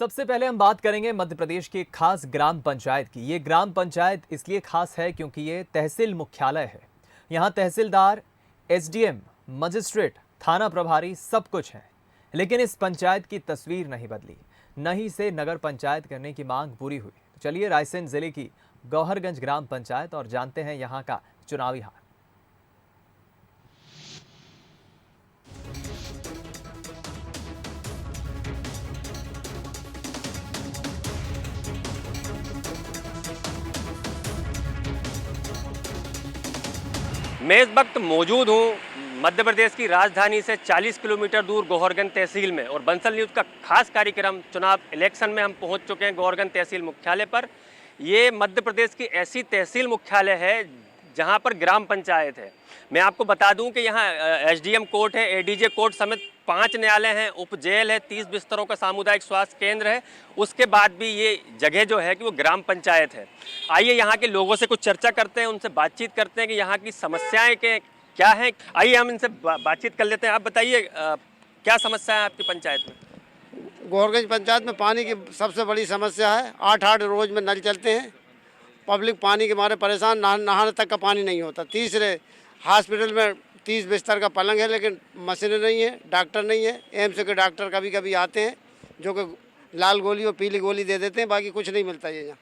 सबसे पहले हम बात करेंगे मध्य प्रदेश की एक खास ग्राम पंचायत की। ये ग्राम पंचायत इसलिए खास है क्योंकि ये तहसील मुख्यालय है। यहाँ तहसीलदार, एसडीएम, मजिस्ट्रेट, थाना प्रभारी सब कुछ है। लेकिन इस पंचायत की तस्वीर नहीं बदली, न ही इसे नगर पंचायत करने की मांग पूरी हुई। चलिए रायसेन जिले की गौहरगंज ग्राम पंचायत और जानते हैं यहाँ का चुनावी हाल। मैं इस वक्त मौजूद हूँ मध्य प्रदेश की राजधानी से 40 किलोमीटर दूर गौहरगंज तहसील में और बंसल न्यूज़ का खास कार्यक्रम चुनाव इलेक्शन में हम पहुँच चुके हैं गौहरगंज तहसील मुख्यालय पर। ये मध्य प्रदेश की ऐसी तहसील मुख्यालय है जहाँ पर ग्राम पंचायत है। मैं आपको बता दूं कि यहाँ एसडीएम कोर्ट है, एडीजे कोर्ट समेत 5 न्यायालय हैं, उप जेल है, 30 बिस्तरों का सामुदायिक स्वास्थ्य केंद्र है। उसके बाद भी ये जगह जो है कि वो ग्राम पंचायत है। आइए यहाँ के लोगों से कुछ चर्चा करते हैं, उनसे बातचीत करते हैं कि यहाँ की समस्याएं के क्या हैं। आइए हम इनसे बातचीत कर लेते हैं। आप बताइए क्या समस्या है आपकी पंचायत में? गौहरगंज पंचायत में पानी की सबसे बड़ी समस्या है। 8-8 रोज में नल चलते हैं। पब्लिक पानी के मारे परेशान, नहाने तक का पानी नहीं होता। तीसरे हॉस्पिटल में 30 बिस्तर का पलंग है लेकिन मशीनें नहीं है, डॉक्टर नहीं है। एम्स के डॉक्टर कभी कभी आते हैं जो कि लाल गोली और पीली गोली दे देते हैं, बाकी कुछ नहीं मिलता है यहाँ।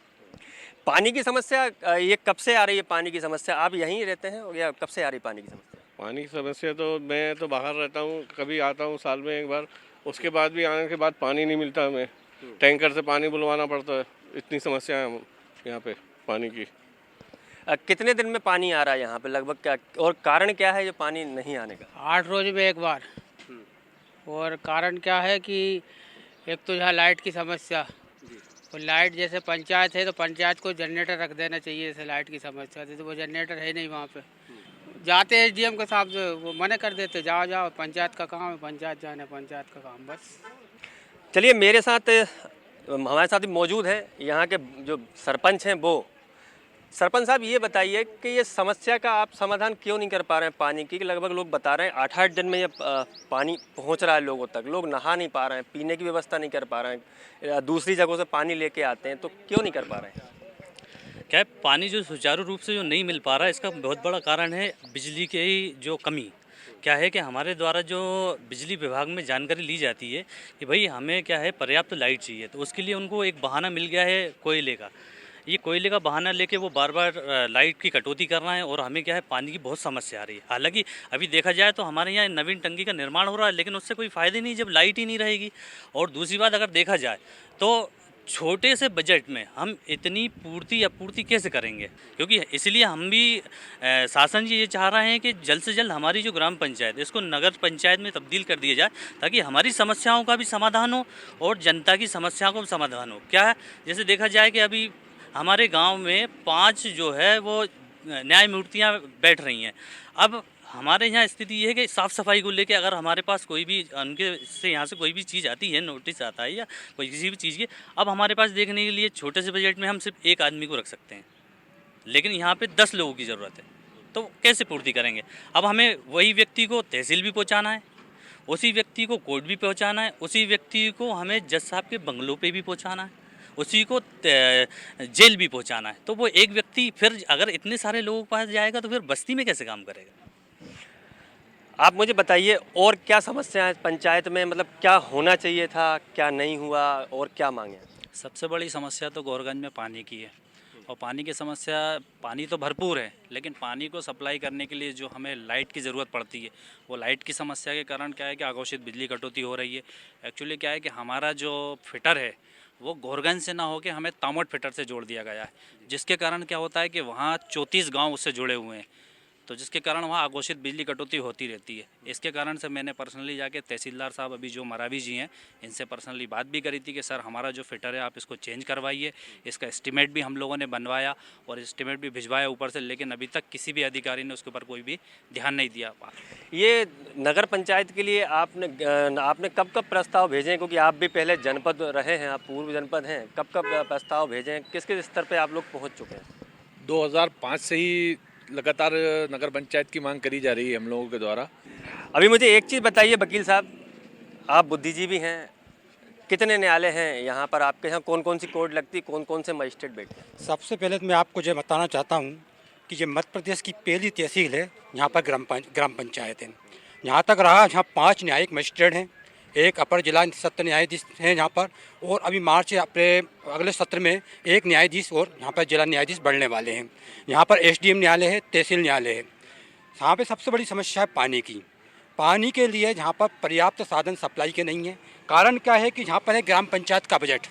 पानी की समस्या ये कब से आ रही है? पानी की समस्या आप यहीं रहते हैं या कब से आ रही है पानी की समस्या? पानी की समस्या तो मैं तो बाहर रहता हूँ, कभी आता हूँ साल में एक बार, उसके बाद भी आने के बाद पानी नहीं मिलता हमें। टैंकर से पानी बुलवाना पड़ता है। इतनी समस्या है यहाँ पे पानी की। कितने दिन में पानी आ रहा है यहाँ पे लगभग, क्या और कारण क्या है जो पानी नहीं आने का? 8 रोज में एक बार। और कारण क्या है कि एक तो यहाँ लाइट की समस्या, और लाइट जैसे पंचायत है तो पंचायत को जनरेटर रख देना चाहिए। जैसे लाइट की समस्या थी तो वो जनरेटर है नहीं वहाँ पे। जाते हैं एसडीएम के साथ जो वो मना कर देते, जाओ जाओ पंचायत का काम है, पंचायत जाना है, पंचायत का काम बस। चलिए मेरे साथ हमारे साथ मौजूद हैं यहाँ के जो सरपंच हैं वो। सरपंच साहब ये बताइए कि ये समस्या का आप समाधान क्यों नहीं कर पा रहे हैं पानी की? लगभग लोग बता रहे हैं 8-8 दिन में ये पानी पहुँच रहा है लोगों तक, लोग नहा नहीं पा रहे हैं, पीने की व्यवस्था नहीं कर पा रहे हैं, दूसरी जगहों से पानी लेके आते हैं, तो क्यों नहीं कर पा रहे हैं? क्या है, पानी जो सुचारू रूप से जो नहीं मिल पा रहा है इसका बहुत बड़ा कारण है बिजली की जो कमी। क्या है कि हमारे द्वारा जो बिजली विभाग में जानकारी ली जाती है कि भाई हमें क्या है पर्याप्त लाइट चाहिए, तो उसके लिए उनको एक बहाना मिल गया है कोयले का। ये कोयले का बहाना लेके वो बार बार लाइट की कटौती कर रहे हैं और हमें क्या है पानी की बहुत समस्या आ रही है। हालांकि अभी देखा जाए तो हमारे यहाँ नवीन टंकी का निर्माण हो रहा है, लेकिन उससे कोई फ़ायदा नहीं जब लाइट ही नहीं रहेगी। और दूसरी बात अगर देखा जाए तो छोटे से बजट में हम इतनी आपूर्ति कैसे करेंगे? क्योंकि इसलिए हम भी शासन जी ये चाह रहे हैं कि जल्द से जल्द हमारी जो ग्राम पंचायत है इसको नगर पंचायत में तब्दील कर दिया जाए, ताकि हमारी समस्याओं का भी समाधान हो और जनता की समस्याओं का भी समाधान हो। क्या है, जैसे देखा जाए कि अभी हमारे गांव में 5 जो है वो न्यायमूर्तियां बैठ रही हैं। अब हमारे यहाँ स्थिति ये है कि साफ़ सफाई को लेके अगर हमारे पास कोई भी उनके से यहाँ से कोई भी चीज़ आती है, नोटिस आता है या कोई किसी भी चीज़ की, अब हमारे पास देखने के लिए छोटे से बजट में हम सिर्फ एक आदमी को रख सकते हैं, लेकिन यहाँ पे 10 लोगों की ज़रूरत है, तो कैसे पूर्ति करेंगे? अब हमें वही व्यक्ति को तहसील भी पहुँचाना है, उसी व्यक्ति को कोर्ट भी पहुँचाना है, उसी व्यक्ति को हमें जज साहब के बंगलों पर भी पहुँचाना है, उसी को जेल भी पहुँचाना है। तो वो एक व्यक्ति फिर अगर इतने सारे लोगों के पास जाएगा तो फिर बस्ती में कैसे काम करेगा? आप मुझे बताइए और क्या समस्या है पंचायत में, मतलब क्या होना चाहिए था, क्या नहीं हुआ और क्या मांगे? सबसे बड़ी समस्या तो गौहरगंज में पानी की है। और पानी की समस्या, पानी तो भरपूर है, लेकिन पानी को सप्लाई करने के लिए जो हमें लाइट की ज़रूरत पड़ती है, वो लाइट की समस्या के कारण क्या है कि अघोषित बिजली कटौती हो रही है। एक्चुअली क्या है कि हमारा जो फिटर है वो गौहरगंज से ना होकर हमें तामोट फिटर से जोड़ दिया गया है, जिसके कारण क्या होता है कि वहाँ 34 गाँव उससे जुड़े हुए हैं, तो जिसके कारण वहाँ अघोषित बिजली कटौती होती रहती है। इसके कारण से मैंने पर्सनली जाके तहसीलदार साहब अभी जो मरावी जी हैं इनसे पर्सनली बात भी करी थी कि सर हमारा जो फिटर है आप इसको चेंज करवाइए। इसका एस्टीमेट भी हम लोगों ने बनवाया और एस्टीमेट भी भिजवाया ऊपर से, लेकिन अभी तक किसी भी अधिकारी ने उसके ऊपर कोई भी ध्यान नहीं दिया। ये नगर पंचायत के लिए आपने कब कब प्रस्ताव भेजे हैं? क्योंकि आप भी पहले जनपद रहे हैं, आप पूर्व जनपद हैं, कब कब प्रस्ताव भेजे हैं, किस किस स्तर पर आप लोग पहुँच चुके हैं? 2005 से ही लगातार नगर पंचायत की मांग करी जा रही है हम लोगों के द्वारा। अभी मुझे एक चीज़ बताइए वकील साहब, आप बुद्धिजीवी हैं, कितने न्यायालय हैं यहाँ पर? आपके यहाँ कौन कौन सी कोर्ट लगती, कौन कौन से मजिस्ट्रेट बैठते हैं? सबसे पहले तो मैं आपको ये बताना चाहता हूँ कि ये मध्य प्रदेश की पहली तहसील है, यहाँ पर ग्राम पंचायत है। यहाँ तक रहा, यहाँ 5 न्यायिक मजिस्ट्रेट हैं, एक अपर जिला सत्र न्यायाधीश हैं यहाँ पर, और अभी मार्च अगले सत्र में एक न्यायाधीश और यहाँ पर जिला न्यायाधीश बढ़ने वाले हैं। यहाँ पर SDM न्यायालय है, तहसील न्यायालय है। यहाँ पे सबसे बड़ी समस्या है पानी की। पानी के लिए यहाँ पर पर्याप्त साधन सप्लाई के नहीं है। कारण क्या है कि यहाँ पर है ग्राम पंचायत का बजट,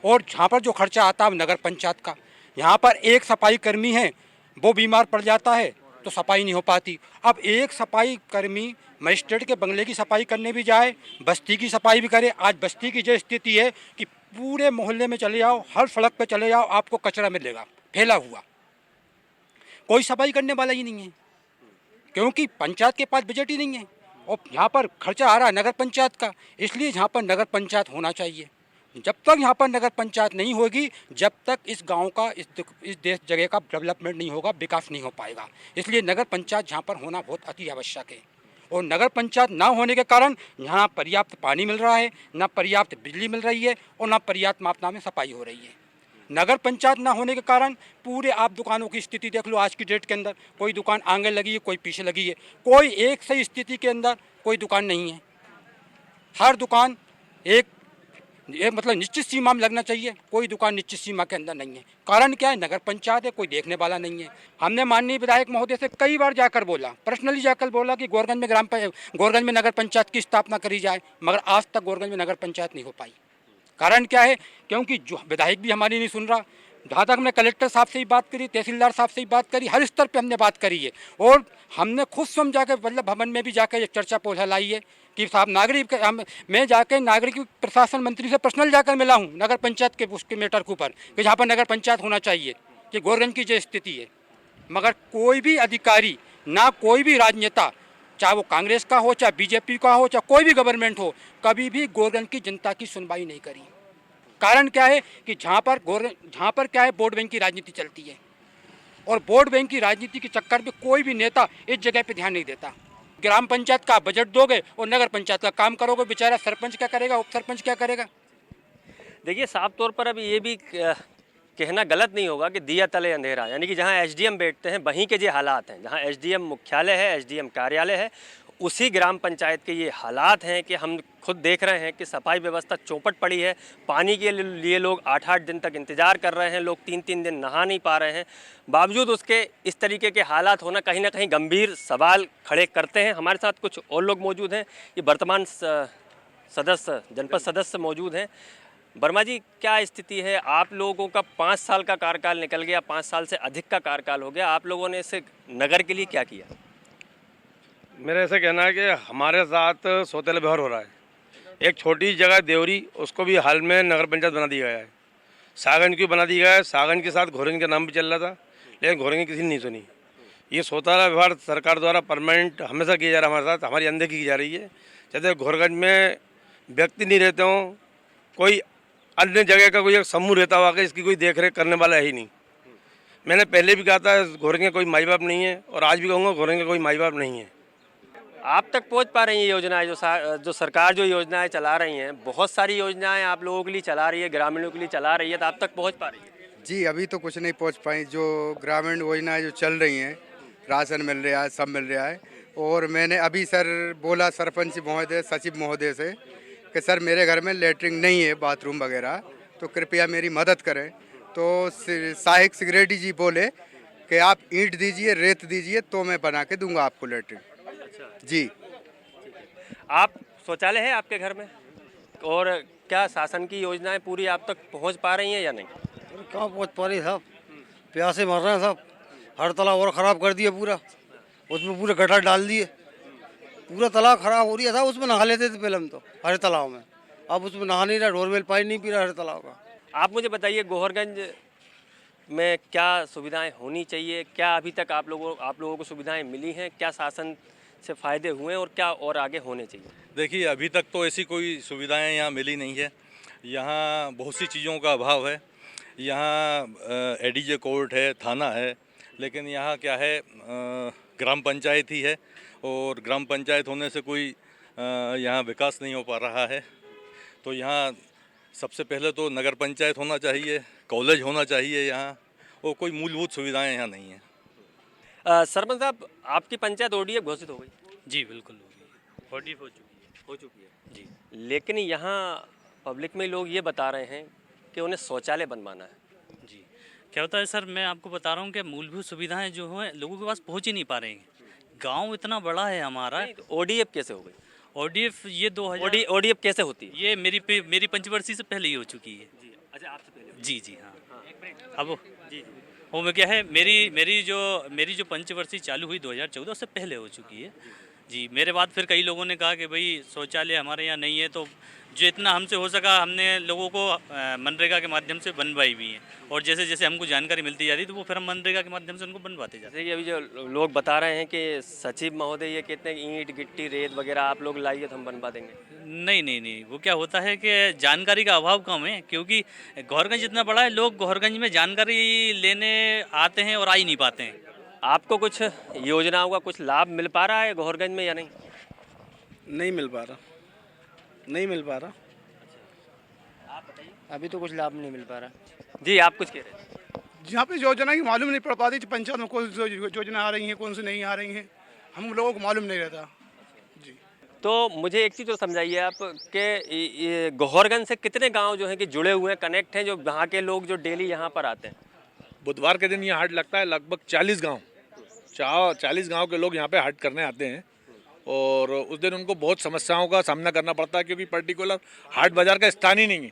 और यहाँ पर जो खर्चा आता है नगर पंचायत का। यहाँ पर एक सफाई कर्मी है, वो बीमार पड़ जाता है तो सफाई नहीं हो पाती। अब एक सफाई कर्मी मजिस्ट्रेट के बंगले की सफाई करने भी जाए, बस्ती की सफाई भी करे। आज बस्ती की जो स्थिति है कि पूरे मोहल्ले में चले जाओ, हर सड़क पे चले जाओ, आपको कचरा मिलेगा फैला हुआ, कोई सफाई करने वाला ही नहीं है, क्योंकि पंचायत के पास बजट ही नहीं है। और यहाँ पर खर्चा आ रहा है नगर पंचायत का, इसलिए यहाँ पर नगर पंचायत होना चाहिए। जब तक यहाँ पर नगर पंचायत नहीं होगी, जब तक इस गांव का, इस देश जगह का डेवलपमेंट नहीं होगा, विकास नहीं हो पाएगा। इसलिए नगर पंचायत यहाँ पर होना बहुत अति आवश्यक है। और नगर पंचायत ना होने के कारण यहाँ पर्याप्त पानी मिल रहा है, ना पर्याप्त बिजली मिल रही है, और ना पर्याप्त मात्रा में सफाई हो रही है। नगर पंचायत ना होने के कारण पूरे आप दुकानों की स्थिति देख लो। आज की डेट के अंदर कोई दुकान आगे लगी है, कोई पीछे लगी है, कोई एक सही स्थिति के अंदर कोई दुकान नहीं है। हर दुकान एक मतलब निश्चित सीमा में लगना चाहिए, कोई दुकान निश्चित सीमा के अंदर नहीं है। कारण क्या है? नगर पंचायत है, कोई देखने वाला नहीं है। हमने माननीय विधायक महोदय से कई बार जाकर बोला, पर्सनली जाकर बोला कि गोरगंज में नगर पंचायत की स्थापना करी जाए, मगर आज तक गोरगंज में नगर पंचायत नहीं हो पाई। कारण क्या है? क्योंकि जो विधायक भी हमारी नहीं सुन रहा। जहाँ तक हमने कलेक्टर साहब से ही बात करी, तहसीलदार साहब से ही बात करी, हर स्तर पे हमने बात करी है। और हमने खुद स्वयं जाकर वल्लभ भवन में भी जाकर एक चर्चा पोल लाई है कि साहब मैं जाकर नागरिक प्रशासन मंत्री से पर्सनल जाकर मिला हूँ नगर पंचायत के उसके मैटर के ऊपर, कि जहाँ पर नगर पंचायत होना चाहिए, कि गोरगंज की जो स्थिति है। मगर कोई भी अधिकारी, ना कोई भी राजनेता, चाहे वो कांग्रेस का हो, चाहे BJP का हो, चाहे कोई भी गवर्नमेंट हो, कभी भी गोरगंज की जनता की सुनवाई नहीं करी। कारण क्या है कि जहाँ पर क्या है, वोट बैंक की राजनीति चलती है, और वोट बैंक की राजनीति के चक्कर में कोई भी नेता इस जगह पे ध्यान नहीं देता। ग्राम पंचायत का बजट दोगे और नगर पंचायत का काम करोगे, बेचारा सरपंच क्या करेगा, उप सरपंच क्या करेगा? देखिए, साफ तौर पर अब ये भी कहना गलत नहीं होगा कि दिया तले अंधेरा, यानी कि जहाँ SDM बैठते हैं वहीं के जो हालात हैं, जहाँ SDM मुख्यालय है, SDM कार्यालय है, उसी ग्राम पंचायत के ये हालात हैं कि हम खुद देख रहे हैं कि सफाई व्यवस्था चौपट पड़ी है। पानी के लिए लोग 8-8 दिन तक इंतज़ार कर रहे हैं, लोग 3-3 दिन नहा नहीं पा रहे हैं। बावजूद उसके इस तरीके के हालात होना कहीं ना कहीं गंभीर सवाल खड़े करते हैं। हमारे साथ कुछ और लोग मौजूद हैं, ये वर्तमान सदस्य, जनपद सदस्य मौजूद हैं। वर्मा जी, क्या स्थिति है? आप लोगों का 5 साल का कार्यकाल निकल गया, 5 साल से अधिक का कार्यकाल हो गया, आप लोगों ने इस नगर के लिए क्या किया? मेरा ऐसा कहना है कि हमारे साथ सौतेला व्यवहार हो रहा है। एक छोटी जगह देवरी, उसको भी हाल में नगर पंचायत बना दिया गया है। सागन की बना दिया गया है, सागन के साथ घोरंग का नाम भी चल रहा था, लेकिन घोरंग किसी ने नहीं सुनी। ये सौतेला व्यवहार सरकार द्वारा परमानेंट हमेशा किया जा रहा है हमारे साथ, हमारी अनदेखी की जा रही है। जैसे घोरगंज में व्यक्ति नहीं रहते हों, कोई अन्य जगह का कोई एक समूह रहता हुआ कि इसकी कोई देख रेख करने वाला है ही नहीं। मैंने पहले भी कहा था घोरंग कोई माई बाप नहीं है, और आज भी कहूँगा घोरंग कोई माई बाप नहीं है। आप तक पहुंच पा रही हैं योजनाएं? जो सरकार जो योजनाएं चला रही हैं, बहुत सारी योजनाएं आप लोगों के लिए चला रही है, ग्रामीणों के लिए चला रही है, तो आप तक पहुंच पा रही है? जी, अभी तो कुछ नहीं पहुंच पाई। जो ग्रामीण योजनाएं जो चल रही हैं, राशन मिल रहा है, सब मिल रहा है। और मैंने अभी सर बोला सरपंच महोदय, सचिव महोदय से कि सर मेरे घर में लेटरिन नहीं है, बाथरूम वगैरह, तो कृपया मेरी मदद करें। तो सहायक सेक्रेटरी जी बोले कि आप ईंट दीजिए, रेत दीजिए, तो मैं बना के दूंगा आपको लेटरिन। जी। आप शौचालय है आपके घर में? और क्या शासन की योजनाएं पूरी आप तक पहुंच पा रही हैं या नहीं? कहाँ पहुँच पा रही साहब, प्यासे मर रहे हैं सब। हर तालाब और ख़राब कर दिए पूरा, उसमें पूरे गटर डाल दिए, पूरा तालाब ख़राब हो रही है साहब। उसमें नहा लेते थे पहले हम तो हरे तालाब में, अब उसमें नहा नहीं रहा, डोरवेल पानी नहीं पी रहा हरे तालाब का। आप मुझे बताइए, गोहरगंज में क्या सुविधाएं होनी चाहिए? क्या अभी तक आप लोगों को सुविधाएं मिली हैं? क्या शासन से फ़ायदे हुए और क्या और आगे होने चाहिए? देखिए, अभी तक तो ऐसी कोई सुविधाएं यहाँ मिली नहीं है। यहाँ बहुत सी चीज़ों का अभाव है। यहाँ ADJ कोर्ट है, थाना है, लेकिन यहाँ क्या है, ग्राम पंचायत ही है, और ग्राम पंचायत होने से कोई यहाँ विकास नहीं हो पा रहा है। तो यहाँ सबसे पहले तो नगर पंचायत होना चाहिए, कॉलेज होना चाहिए यहाँ, और कोई मूलभूत सुविधाएं यहाँ नहीं हैं। सरपंच साहब, आपकी पंचायत ODF घोषित हो गई? जी बिल्कुल हो गई, ODF हो चुकी है जी। लेकिन यहाँ पब्लिक में लोग ये बता रहे हैं कि उन्हें शौचालय बनवाना है। जी, क्या होता है सर, मैं आपको बता रहा हूँ कि मूलभूत सुविधाएं जो हैं लोगों के पास पहुँच ही नहीं पा रही हैं। गांव इतना बड़ा है हमारा। नहीं, तो ODF कैसे हो गई? ODF ये 2000 ODF कैसे होती है? ये मेरी पंचवर्षीय से पहले ही हो चुकी है। अच्छा, आपसे पहले? जी जी हाँ। अब वो में क्या है, मेरी जो पंचवर्षीय चालू हुई 2014, उससे पहले हो चुकी है जी। मेरे बाद फिर कई लोगों ने कहा कि भाई शौचालय हमारे यहाँ नहीं है, तो जो इतना हमसे हो सका हमने लोगों को मनरेगा के माध्यम से बनवाई भी हैं, और जैसे जैसे हमको जानकारी मिलती जा रही तो वो फिर हम मनरेगा के माध्यम से उनको बनवाते जाते हैं। जैसे कि अभी जो लोग बता रहे हैं कि सचिव महोदय ये कहते हैं कि ईंट गिट्टी रेत वगैरह आप लोग लाइए तो हम बनवा देंगे। नहीं, वो क्या होता है कि जानकारी का अभाव कम है, क्योंकि गौरगंज इतना बड़ा है, लोग गौरगंज में जानकारी लेने आते हैं और आ ही नहीं पाते हैं। आपको कुछ योजनाओं का कुछ लाभ मिल पा रहा है गौरगंज में या नहीं? नहीं मिल पा रहा। आप बताइए। अभी तो कुछ लाभ नहीं मिल पा रहा। जी, आप कुछ कह रहे हैं? जहाँ पे योजना की मालूम नहीं पड़ पाती, पंचायत में कौन सी योजना आ रही है, कौन सी नहीं आ रही हैं, हम लोगों को मालूम नहीं रहता जी। तो मुझे एक चीज़ तो समझाइए आप कि गौरगंज से कितने गांव जो हैं कि जुड़े हुए हैं, कनेक्ट हैं, जो वहाँ के लोग जो डेली यहाँ पर आते हैं? बुधवार के दिन ये हाट लगता है, लगभग 40 गांव के लोग यहाँ पे हाट करने आते हैं, और उस दिन उनको बहुत समस्याओं का सामना करना पड़ता है, क्योंकि पर्टिकुलर हाट बाजार का स्थान ही नहीं है।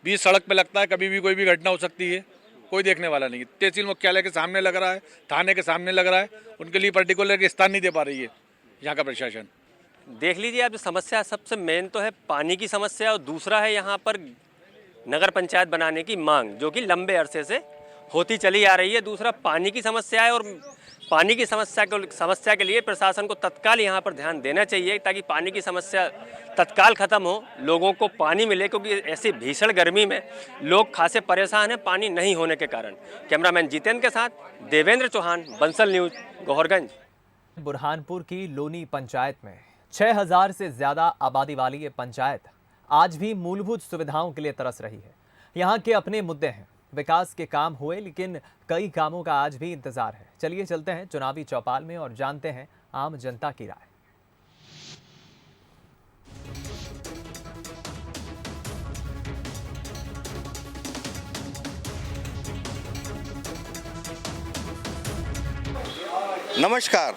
बीच सड़क पे लगता है, कभी भी कोई भी घटना हो सकती है, कोई देखने वाला नहीं है। तहसील मुख्यालय के सामने लग रहा है, थाने के सामने लग रहा है, उनके लिए पर्टिकुलर के स्थान नहीं दे पा रही है यहाँ का प्रशासन। देख लीजिए आप, जो समस्या सबसे मेन तो है पानी की समस्या, और दूसरा है यहाँ पर नगर पंचायत बनाने की मांग, जो कि लंबे अरसे से होती चली आ रही है। दूसरा पानी की समस्या है, और पानी की समस्या के लिए प्रशासन को तत्काल यहाँ पर ध्यान देना चाहिए, ताकि पानी की समस्या तत्काल ख़त्म हो, लोगों को पानी मिले, क्योंकि ऐसी भीषण गर्मी में लोग खासे परेशान हैं पानी नहीं होने के कारण। कैमरामैन जितेंद्र के साथ देवेंद्र चौहान, बंसल न्यूज़, गौरगंज। बुरहानपुर की लोनी पंचायत में 6000 से ज़्यादा आबादी वाली ये पंचायत आज भी मूलभूत सुविधाओं के लिए तरस रही है। यहाँ के अपने मुद्दे हैं, विकास के काम हुए लेकिन कई कामों का आज भी इंतजार है। चलिए चलते हैं चुनावी चौपाल में और जानते हैं आम जनता की राय। नमस्कार,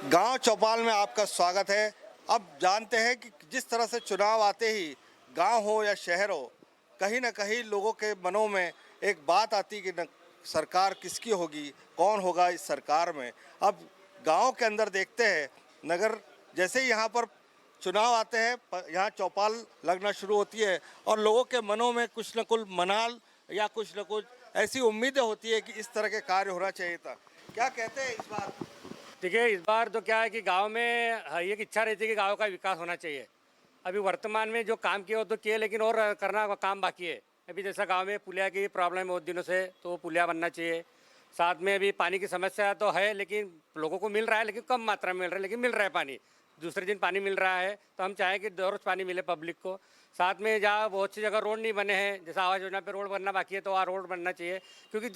गांव चौपाल में आपका स्वागत है। अब जानते हैं कि जिस तरह से चुनाव आते ही गांव हो या शहर हो, कहीं ना कहीं लोगों के मनों में एक बात आती कि सरकार किसकी होगी, कौन होगा इस सरकार में। अब गांव के अंदर देखते हैं, नगर जैसे ही यहाँ पर चुनाव आते हैं, यहाँ चौपाल लगना शुरू होती है और लोगों के मनों में कुछ न कुछ मनाल या कुछ न कुछ ऐसी उम्मीदें होती है कि इस तरह के कार्य होना चाहिए था। क्या कहते हैं इस बार? देखिए, इस बार तो क्या है कि गांव में एक इच्छा रहती है कि गांव का विकास होना चाहिए। अभी वर्तमान में जो काम किए वो तो किए, लेकिन और करना काम बाकी है। अभी जैसा गांव में पुलिया की प्रॉब्लम है बहुत दिनों से, तो वो पुलिया बनना चाहिए। साथ में अभी पानी की समस्या तो है, लेकिन लोगों को मिल रहा है, लेकिन कम मात्रा में मिल रहा है, लेकिन मिल रहा है पानी। दूसरे दिन पानी मिल रहा है, तो हम चाहें कि रोज पानी मिले पब्लिक को। साथ में जहाँ बहुत सी जगह रोड नहीं बने हैं, जैसा आवास योजना पे रोड बनना बाकी है, तो वहाँ रोड बनना चाहिए, क्योंकि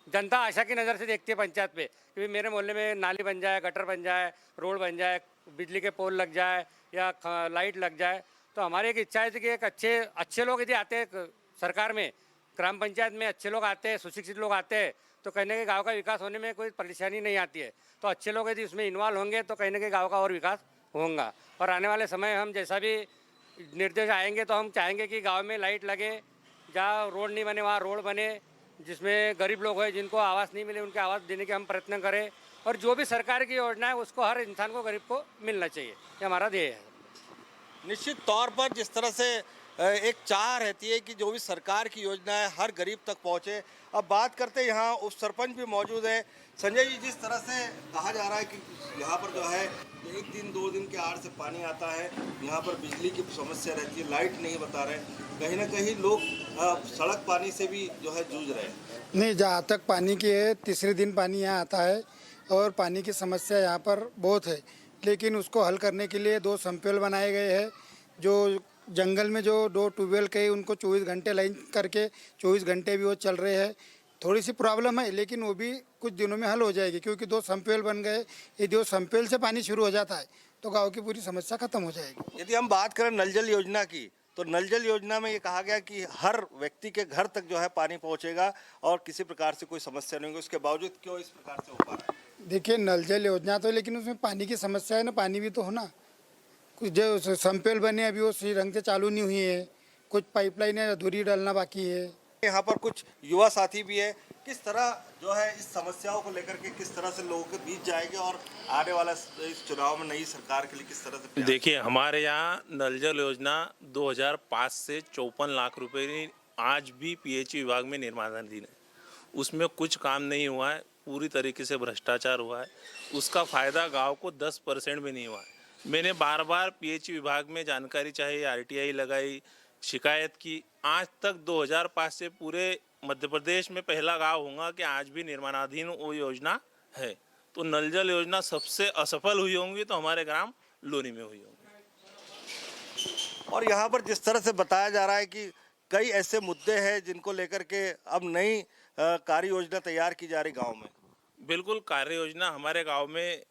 जनता आशा की नज़र से देखती है पंचायत पे कि मेरे मोहल्ले में नाली बन जाए, गटर बन जाए, रोड बन जाए, बिजली के पोल लग जाए या लाइट लग जाए। तो हमारी एक इच्छा है कि एक अच्छे लोग यदि आते हैं सरकार में, ग्राम पंचायत में अच्छे लोग आते हैं, सुशिक्षित लोग आते हैं, तो कहीं ना कहीं गाँव का विकास होने में कोई परेशानी नहीं आती है। तो अच्छे लोग यदि उसमें इन्वॉल्व होंगे तो कहीं ना कहीं गाँव का और विकास होगा। और आने वाले समय हम जैसा भी निर्देश आएंगे तो हम चाहेंगे कि गांव में लाइट लगे, जहाँ रोड नहीं बने वहाँ रोड बने, जिसमें गरीब लोग हैं जिनको आवास नहीं मिले उनके आवास देने के हम प्रयत्न करें, और जो भी सरकार की योजना है उसको हर इंसान को, गरीब को मिलना चाहिए। ये हमारा ध्येय है। निश्चित तौर पर जिस तरह से एक चाह रहती है कि जो भी सरकार की योजना है हर गरीब तक पहुंचे। अब बात करते हैं, यहाँ उप सरपंच भी मौजूद है। संजय जी, जिस तरह से कहा जा रहा है कि यहाँ पर जो है 1 दिन 2 दिन के आड़ से पानी आता है, यहाँ पर बिजली की समस्या रहती है, लाइट नहीं बता रहे, कहीं ना कहीं लोग सड़क पानी से भी जो है जूझ रहे हैं। नहीं, जहाँ तक पानी की है, तीसरे दिन पानी यहाँ आता है और पानी की समस्या यहाँ पर बहुत है, लेकिन उसको हल करने के लिए 2 सम्पेल बनाए गए हैं, जो जंगल में जो 2 ट्यूबवेल के उनको 24 घंटे लाइन करके 24 घंटे भी वो चल रहे हैं। थोड़ी सी प्रॉब्लम है, लेकिन वो भी कुछ दिनों में हल हो जाएगी, क्योंकि 2 सम्पवेल बन गए। यदि वो सम्पवेल से पानी शुरू हो जाता है तो गाँव की पूरी समस्या खत्म हो जाएगी। यदि हम बात करें नल जल योजना की, तो नल जल योजना में ये कहा गया कि हर व्यक्ति के घर तक जो है पानी पहुंचेगा और किसी प्रकार से कोई समस्या नहीं होगी। उसके बावजूद क्यों इस प्रकार से हो पा रहा है? देखिए, नल जल योजना तो, लेकिन उसमें पानी की समस्या है ना, पानी भी तो होना। कुछ जो सम्पेल बने अभी वो सही ढंग से चालू नहीं हुई है, कुछ पाइपलाइन अधूरी डालना बाकी है। यहाँ पर कुछ युवा साथी भी है। किस तरह जो है इस समस्याओं को लेकर के किस तरह से लोगों के बीच जाएंगे और आने वाला इस चुनाव में नई सरकार के लिए किस तरह से? देखिए, हमारे यहाँ नल जल योजना 2005 से 54 लाख रुपए की आज भी पीएचई विभाग में निर्माणाधीन है। उसमें कुछ काम नहीं हुआ है, पूरी तरीके से भ्रष्टाचार हुआ है। उसका फ़ायदा गांव को 10% भी नहीं हुआ है। मैंने बार बार पीएचई विभाग में जानकारी चाहिए, आरटीआई लगाई, शिकायत की। आज तक 2005 से पूरे मध्य प्रदेश में पहला गांव होगा कि आज भी निर्माणाधीन वो योजना है। तो नल जल योजना सबसे असफल हुई होंगी तो हमारे ग्राम लोनी में हुई होंगी। और यहाँ पर जिस तरह से बताया जा रहा है कि कई ऐसे मुद्दे हैं जिनको लेकर के अब नई कार्य योजना तैयार की जा रही गांव में। बिल्कुल, कार्य योजना हमारे गांव में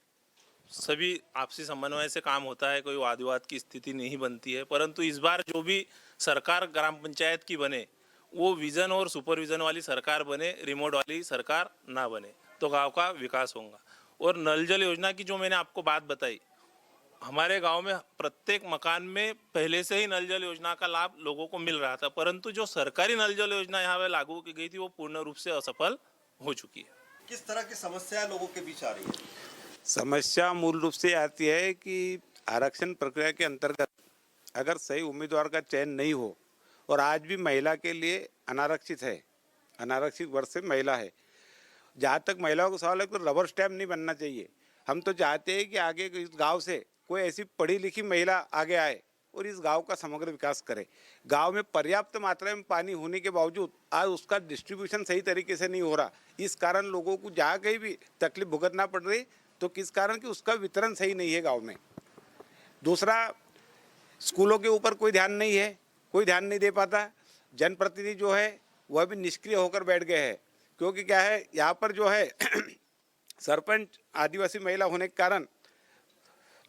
सभी आपसी समन्वय से काम होता है, कोई वाद विवाद की स्थिति नहीं बनती है। परंतु इस बार जो भी सरकार ग्राम पंचायत की बने वो विजन और सुपरविजन वाली सरकार बने, रिमोट वाली सरकार ना बने, तो गांव का विकास होगा। और नल जल योजना की जो मैंने आपको बात बताई, हमारे गांव में प्रत्येक मकान में पहले से ही नल जल योजना का लाभ लोगों को मिल रहा था, परंतु जो सरकारी नल जल योजना यहाँ पे लागू की गई थी वो पूर्ण रूप से असफल हो चुकी है। किस तरह की समस्या लोगों के बीच आ रही है? समस्या मूल रूप से आती है कि आरक्षण प्रक्रिया के अंतर्गत अगर सही उम्मीदवार का चयन नहीं हो, और आज भी महिला के लिए अनारक्षित है, अनारक्षित वर्ग से महिला है। जहाँ तक महिलाओं का सवाल है तो रबर स्टैम्प नहीं बनना चाहिए। हम तो चाहते हैं कि आगे इस गांव से कोई ऐसी पढ़ी लिखी महिला आगे आए और इस गांव का समग्र विकास करे। गांव में पर्याप्त मात्रा में पानी होने के बावजूद आज उसका डिस्ट्रीब्यूशन सही तरीके से नहीं हो रहा। इस कारण लोगों को जहाँ कहीं भी तकलीफ भुगतना पड़ रही, तो किस कारण कि उसका वितरण सही नहीं है गाँव में। दूसरा, स्कूलों के ऊपर कोई ध्यान नहीं है, कोई ध्यान नहीं दे पाता। जनप्रतिनिधि जो है वह भी निष्क्रिय होकर बैठ गए हैं, क्योंकि क्या है यहाँ पर जो है सरपंच आदिवासी महिला होने के कारण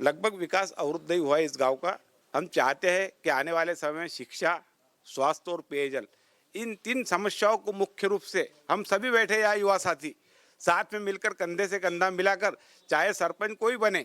लगभग विकास अवरुद्ध ही हुआ है इस गांव का। हम चाहते हैं कि आने वाले समय में शिक्षा, स्वास्थ्य और पेयजल, इन 3 समस्याओं को मुख्य रूप से हम सभी बैठे यहाँ युवा साथी साथ में मिलकर कंधे से कंधा मिलाकर, चाहे सरपंच कोई बने,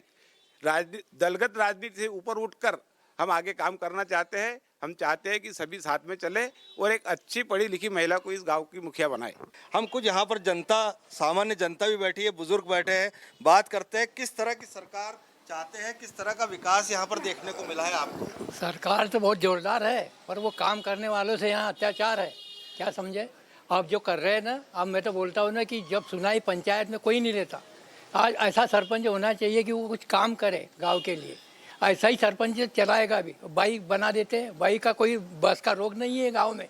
दलगत राजनीति से ऊपर उठकर हम आगे काम करना चाहते हैं। हम चाहते हैं कि सभी साथ में चले और एक अच्छी पढ़ी लिखी महिला को इस गांव की मुखिया बनाए। हम कुछ यहाँ पर जनता, सामान्य जनता भी बैठी है, बुजुर्ग बैठे हैं, बात करते हैं किस तरह की सरकार चाहते हैं, किस तरह का विकास यहाँ पर देखने को मिला है आपको? सरकार तो बहुत जोरदार है, पर वो काम करने वालों से यहाँ अत्याचार है, क्या समझे आप जो कर रहे हैं ना। अब मैं तो बोलता हूँ ना कि जब सुनाई पंचायत में कोई नहीं लेता, आज ऐसा सरपंच होना चाहिए कि वो कुछ काम करे गाँव के लिए। ऐसा ही सरपंच चलाएगा भी, बाइक बना देते हैं, बाइक का कोई बस का रोग नहीं है गांव में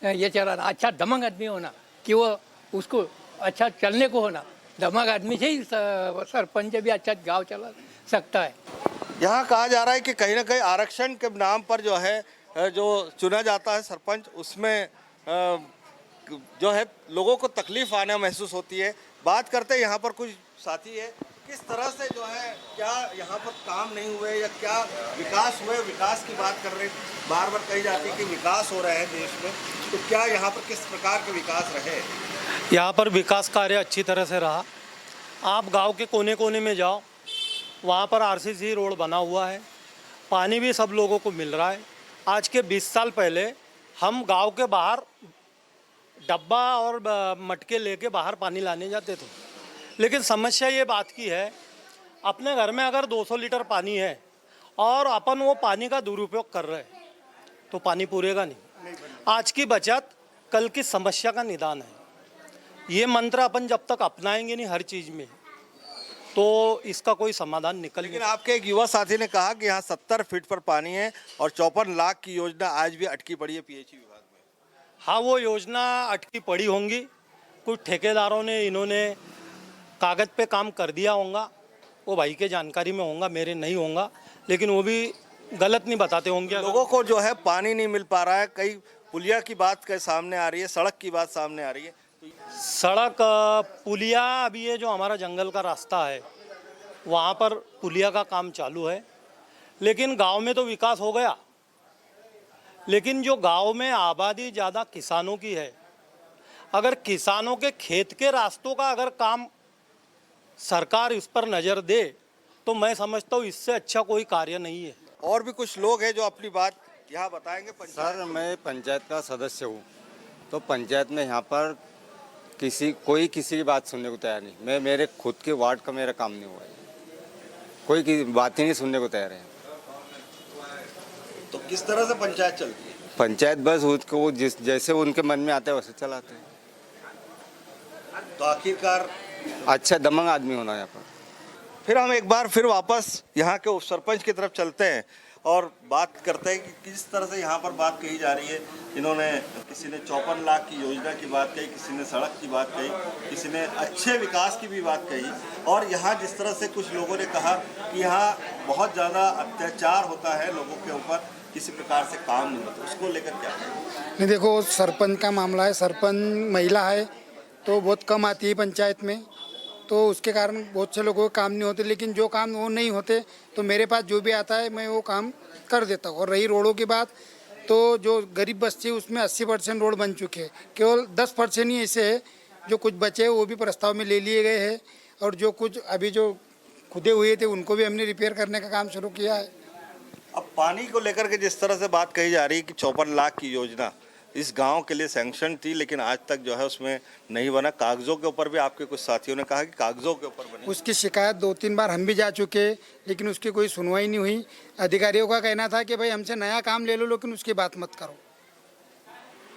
ये चलाना। अच्छा दमंग आदमी होना कि वो उसको अच्छा चलने को होना, दमंग आदमी से ही सरपंच भी अच्छा गांव चला सकता है। यहाँ कहा जा रहा है कि कहीं ना कहीं आरक्षण के नाम पर जो है जो चुना जाता है सरपंच, उसमें जो है लोगों को तकलीफ आना महसूस होती है। बात करते हैं यहाँ पर कुछ साथी है, किस तरह से जो है क्या यहाँ पर काम नहीं हुए या क्या विकास हुए, विकास की बात कर रहे हैं। बार बार कही जाती है कि विकास हो रहा है देश में, तो क्या यहाँ पर किस प्रकार के विकास रहे? यहाँ पर विकास कार्य अच्छी तरह से रहा। आप गांव के कोने कोने में जाओ, वहाँ पर आरसीसी रोड बना हुआ है, पानी भी सब लोगों को मिल रहा है। आज के 20 साल पहले हम गांव के बाहर डब्बा और मटके लेके बाहर पानी लाने जाते थे, लेकिन समस्या ये बात की है, अपने घर में अगर 200 लीटर पानी है और अपन वो पानी का दुरुपयोग कर रहे हैं तो पानी पूरेगा नहीं। आज की बचत कल की समस्या का निदान है। ये मंत्र अपन जब तक अपनाएंगे नहीं हर चीज़ में, तो इसका कोई समाधान निकल नहीं। लेकिन आपके एक युवा साथी ने कहा कि यहाँ 70 फीट पर पानी है और 54 लाख की योजना आज भी अटकी पड़ी है पीएचई विभाग में। हाँ, वो योजना अटकी पड़ी होंगी, कुछ ठेकेदारों ने इन्होंने कागज़ पे काम कर दिया होगा, वो भाई के जानकारी में होगा, मेरे नहीं होगा, लेकिन वो भी गलत नहीं बताते होंगे। लोगों को जो है पानी नहीं मिल पा रहा है, कई पुलिया की बात के सामने आ रही है, सड़क की बात सामने आ रही है। सड़क पुलिया, अभी ये जो हमारा जंगल का रास्ता है वहाँ पर पुलिया का काम चालू है, लेकिन गांव में तो विकास हो गया, लेकिन जो गांव में आबादी ज़्यादा किसानों की है, अगर किसानों के खेत के रास्तों का अगर काम सरकार इस पर नज़र दे तो मैं समझता हूँ इससे अच्छा कोई कार्य नहीं है। और भी कुछ लोग हैं जो अपनी बात यहाँ बताएंगे। सर, मैं पंचायत का सदस्य हूँ, तो पंचायत में यहाँ पर कोई किसी की बात सुनने को तैयार नहीं। मेरे खुद के वार्ड का मेरा काम नहीं हुआ है, कोई की बात ही नहीं सुनने को तैयार है। तो किस तरह से पंचायत चलती है? पंचायत बस उसको जैसे उनके मन में आता है वैसे चलाते हैं। तो आखिरकार अच्छा दमंग आदमी होना यहाँ पर। फिर हम एक बार फिर वापस यहाँ के उप सरपंच की तरफ चलते हैं और बात करते हैं कि किस तरह से यहाँ पर बात कही जा रही है। इन्होंने किसी ने 54 लाख की योजना की बात कही, किसी ने सड़क की बात कही, किसी ने अच्छे विकास की भी बात कही। और यहाँ जिस तरह से कुछ लोगों ने कहा कि यहाँ बहुत ज़्यादा अत्याचार होता है लोगों के ऊपर, किसी प्रकार से काम नहीं होता, उसको लेकर क्या? नहीं, देखो सरपंच का मामला है, सरपंच महिला है तो बहुत कम आती है पंचायत में, तो उसके कारण बहुत से लोगों के काम नहीं होते। लेकिन जो काम वो नहीं होते तो मेरे पास जो भी आता है मैं वो काम कर देता हूँ। और रही रोडों की बात, तो जो गरीब बस्ती है उसमें 80% रोड बन चुके हैं, केवल 10% ही ऐसे है जो कुछ बचे हैं, वो भी प्रस्ताव में ले लिए गए हैं। और जो कुछ अभी जो खुदे हुए थे उनको भी हमने रिपेयर करने का काम शुरू किया है। अब पानी को लेकर के जिस तरह से बात कही जा रही है कि 54 लाख की योजना इस गांव के लिए सैंक्शन थी, लेकिन आज तक जो है उसमें नहीं बना। कागजों के ऊपर भी आपके कुछ साथियों ने कहा कि कागजों के ऊपर बनी। उसकी शिकायत 2-3 बार हम भी जा चुके, लेकिन उसकी कोई सुनवाई नहीं हुई। अधिकारियों का कहना था कि भाई हमसे नया काम ले लो लेकिन उसकी बात मत करो।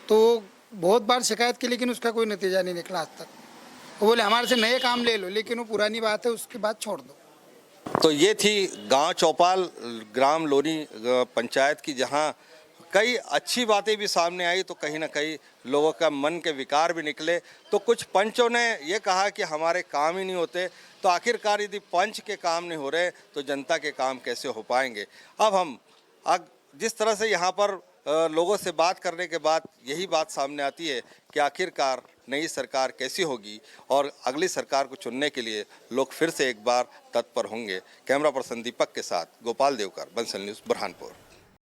तो बहुत बार शिकायत की लेकिन उसका कोई नतीजा नहीं निकला आज तक। वो बोले हमारे से नए काम ले लो, लेकिन वो पुरानी बात है उसकी बात छोड़ दो। तो ये थी गांव चौपाल ग्राम लोनी पंचायत की, जहां कई अच्छी बातें भी सामने आई तो कहीं ना कहीं लोगों का मन के विकार भी निकले। तो कुछ पंचों ने ये कहा कि हमारे काम ही नहीं होते, तो आखिरकार यदि पंच के काम नहीं हो रहे तो जनता के काम कैसे हो पाएंगे। अब जिस तरह से यहाँ पर लोगों से बात करने के बाद यही बात सामने आती है कि आखिरकार नई सरकार कैसी होगी और अगली सरकार को चुनने के लिए लोग फिर से एक बार तत्पर होंगे। कैमरा पर्सन दीपक के साथ गोपाल देवकर, बंसल न्यूज़, बुरहानपुर।